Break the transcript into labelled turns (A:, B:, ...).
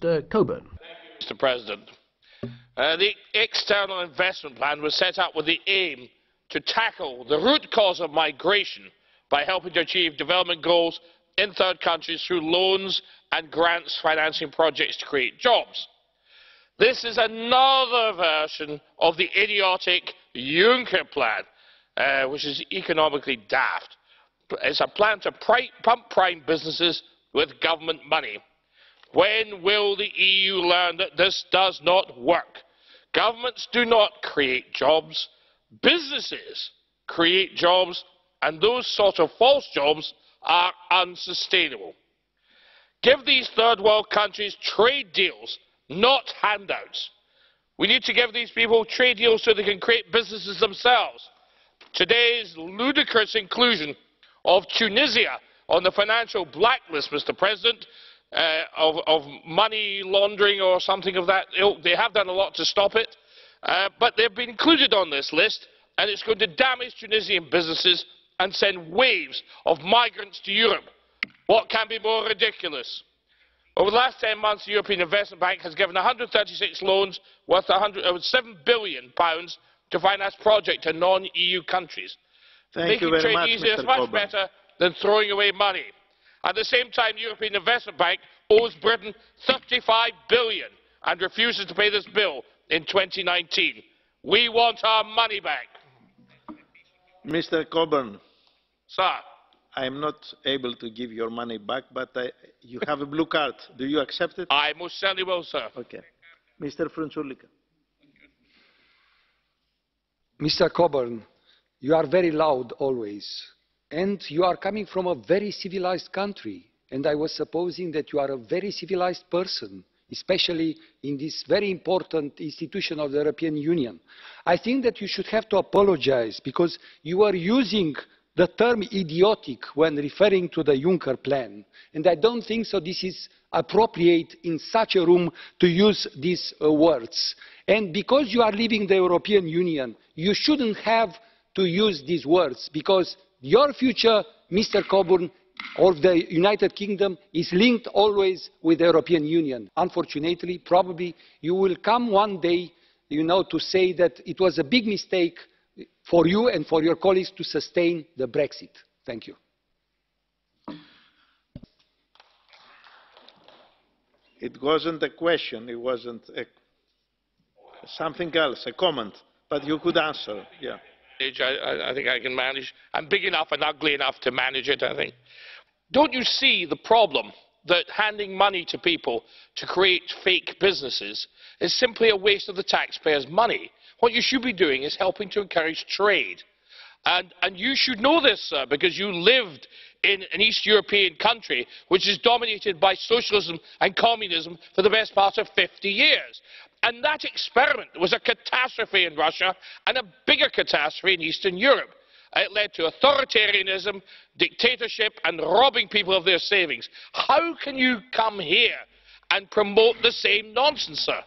A: Mr. Coburn.
B: Mr. President, the external investment plan was set up with the aim to tackle the root cause of migration by helping to achieve development goals in third countries through loans and grants financing projects to create jobs. This is another version of the idiotic Juncker plan, which is economically daft. It's a plan to pump prime businesses with government money. When will the EU learn that this does not work? Governments do not create jobs. Businesses create jobs, and those sort of false jobs are unsustainable. Give these third world countries trade deals, not handouts. We need to give these people trade deals so they can create businesses themselves. Today's ludicrous inclusion of Tunisia on the financial blacklist, Mr. President, of money laundering or something of that ilk. They have done a lot to stop it, but they've been included on this list, and it's going to damage Tunisian businesses and send waves of migrants to Europe. What can be more ridiculous? Over the last 10 months, the European Investment Bank has given 136 loans worth £7 billion to finance projects in non-EU countries. Making trade easier is much better than throwing away money. At the same time, the European Investment Bank owes Britain £35 billion and refuses to pay this bill in 2019. We want our money back.
C: Mr. Coburn.
B: Sir.
C: I am not able to give your money back, but you have a blue card. Do you accept it?
B: I most certainly will, sir.
C: Okay. Mr. Frunzulică.
D: Mr. Coburn, you are very loud always, and you are coming from a very civilized country, and I was supposing that you are a very civilized person, especially in this very important institution of the European Union. I think that you should have to apologize because you are using the term idiotic when referring to the Juncker plan, and I don't think so this is appropriate in such a room to use these words. And because you are leaving the European Union, you shouldn't have to use these words, because your future, Mr. Coburn, of the United Kingdom is linked always with the European Union. Unfortunately, probably you will come one day, to say that it was a big mistake for you and for your colleagues to sustain the Brexit. Thank you.
C: It wasn't a question, it wasn't something else, a comment, but you could answer, yeah.
B: I think I can manage. I'm big enough and ugly enough to manage it, I think. Don't you see the problem that handing money to people to create fake businesses is simply a waste of the taxpayers' money? What you should be doing is helping to encourage trade. And you should know this, sir, because you lived in an East European country which is dominated by socialism and communism for the best part of 50 years. And that experiment was a catastrophe in Russia and a bigger catastrophe in Eastern Europe. It led to authoritarianism, dictatorship, and robbing people of their savings. How can you come here and promote the same nonsense, sir?